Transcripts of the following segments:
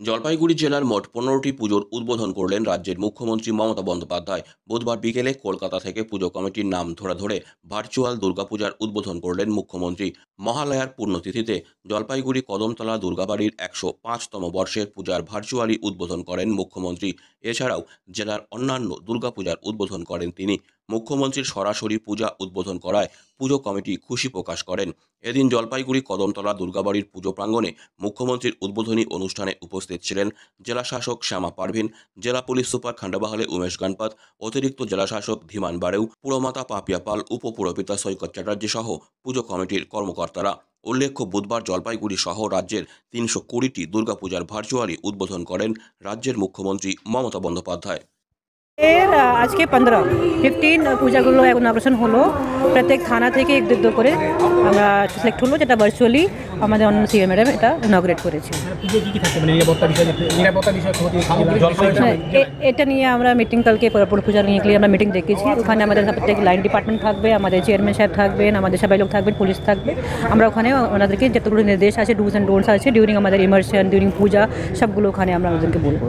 জলপাইগুড়ি জেলার মোট 15টি পুজোর উদ্বোধন করলেন রাজ্যের মুখ্যমন্ত্রী মমতা বন্দ্যোপাধ্যায়। বুধবার বিকেলে কলকাতা থেকে পুজো কমিটির নাম ধরে ভার্চুয়াল দুর্গাপূজার উদ্বোধন করলেন মুখ্যমন্ত্রী। মহালয়ার পুণ্যতিথিতে জলপাইগুড়ি কদমতলা দুর্গাবাড়ির 105তম বর্ষের পূজার ভার্চুয়ালি উদ্বোধন করেন মুখ্যমন্ত্রী। এছাড়াও জেলার অন্যান্য দুর্গাপূজার উদ্বোধন করেন তিনি। মুখ্যমন্ত্রীর সরাসরি পূজা উদ্বোধন করায় পুজো কমিটি খুশি প্রকাশ করেন। এদিন জলপাইগুড়ি কদমতলা দুর্গাবাড়ির পুজো প্রাঙ্গণে মুখ্যমন্ত্রীর উদ্বোধনী অনুষ্ঠানে উপস্থিত ছিলেন জেলা শাসক শ্যামা পারভিন, জেলা পুলিশ সুপার খান্ডাবাহালে উমেশ গণপত, অতিরিক্ত জেলা শাসক ধীমান বারেউ, পুরমাতা পাপিয়া পাল, উপপুরপিতা সৈকত চ্যাটার্জি সহ পুজো কমিটির কর্মকর্তারা। উল্লেখ্য, বুধবার জলপাইগুড়ি সহ রাজ্যের 320টি দুর্গাপূজার ভার্চুয়ালি উদ্বোধন করেন রাজ্যের মুখ্যমন্ত্রী মমতা বন্দ্যোপাধ্যায়। आज के 15 পূজাগুলো ইনঅগ্রেশন হলো। প্রত্যেক থানা থেকে এক দুটো করে আমরা সিলেক্ট হলো, যেটা ভার্চুয়ালি আমাদের অন্য সিএম ম্যাডাম এটা ইনঅগ্রেট করেছে। এটা নিয়ে আমরা মিটিং কালকে পুরো পূজা নিয়ে আমরা মিটিং ডেকেছি। ওখানে আমাদের প্রত্যেক লাইন ডিপার্টমেন্ট থাকবে, আমাদের চেয়ারম্যান সাহেব থাকবেন, আমাদের সবাই লোক থাকবেন, পুলিশ থাকবে। আমরা ওখানে ওনাদেরকে যতগুলো নির্দেশ আছে, ডুজ অ্যান্ড ডোন্টস আছে ডিউরিং আমাদের ইমার্শন, ডিউরিং পূজা, সবগুলো ওখানে আমরা ওদেরকে বলবো।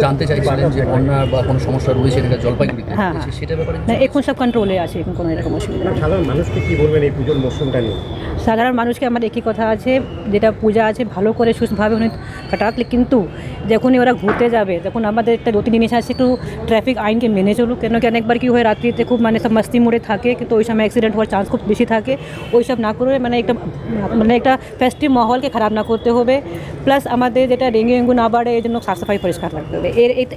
জানতে চাইছিলেন যে বন্যা বা কোনো সমস্যা রয়েছে এটা জলপাইগুড়িতে, হ্যাঁ সেটা ব্যাপারে না, এখন সব কন্ট্রোলে আছে, এখন কোনো এরকম অসুবিধা নেই। সাধারণ মানুষকে কি বলবেন এই পুজোর মৌসুমটা নিয়ে? সাধারণ মানুষকে আমার একই কথা আছে, যেটা পূজা আছে ভালো করে সুস্থভাবে উনি কাটাক, কিন্তু যখনই ওরা ঘুরতে যাবে তখন আমাদের একটা দু তিন জিনিস আছে, একটু ট্রাফিক আইনকে মেনে চলুক। কেন কি অনেকবার কি হয়, রাত্রিতে খুব সব মাস্তি মোড়ে থাকে, কিন্তু ওই সময় অ্যাক্সিডেন্ট হওয়ার চান্স খুব বেশি থাকে। ওই সব না করে একটা ফেস্টিভ মাহলকে খারাপ না করতে হবে। প্লাস আমাদের যেটা ডেঙ্গু ডেঙ্গু না বাড়ে, এই জন্য সাফসাফাই পরিষ্কার রাখতে হবে,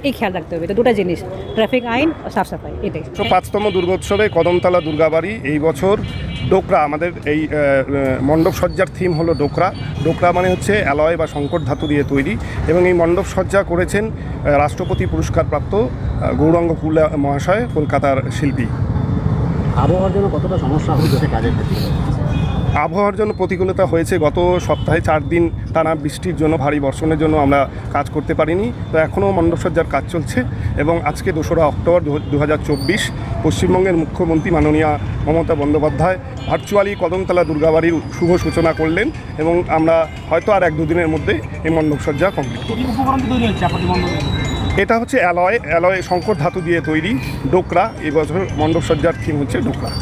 এই খেয়াল রাখতে হবে। তো দুটো জিনিস, ট্রাফিক আইন ও সাফসাফাই, এটাই। 5তম দুর্গোৎসবে কদমতলা দুর্গাবাড়ি এই বছর ডোকরা, আমাদের এই মণ্ডপ সজ্জার থিম হলো ডোকরা। ডোকরা মানে হচ্ছে অ্যালয় বা সংকট ধাতু দিয়ে তৈরি, এবং এই মণ্ডপ সজ্জা করেছেন রাষ্ট্রপতি পুরস্কারপ্রাপ্ত গৌরাঙ্গ কুলা মহাশয়, কলকাতার শিল্পী। আবহাওয়ার জন্য কতটা সমস্যা হচ্ছে কাজের ক্ষেত্রে? আবহাওয়ার জন্য প্রতিকূলতা হয়েছে। গত সপ্তাহে 4 দিন টানা বৃষ্টির জন্য, ভারী বর্ষণের জন্য আমরা কাজ করতে পারিনি। তো এখনও মণ্ডপসজ্জার কাজ চলছে, এবং আজকে 2রা অক্টোবর 2024 পশ্চিমবঙ্গের মুখ্যমন্ত্রী মাননীয় মমতা বন্দ্যোপাধ্যায় ভার্চুয়ালি কদমতলা দুর্গাবাড়ির শুভ সূচনা করলেন, এবং আমরা হয়তো আর 1-2 দিনের মধ্যে এই মণ্ডপসজ্জা কমপ্লিট করব। এটা হচ্ছে অ্যালয় সংকট ধাতু দিয়ে তৈরি ডোকরা। এবছর মণ্ডপসজ্জার থিম হচ্ছে ডোকরা।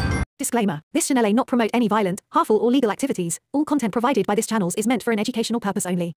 Disclaimer. This channel may not promote any violent, harmful or legal activities. All content provided by this channel is meant for an educational purpose only.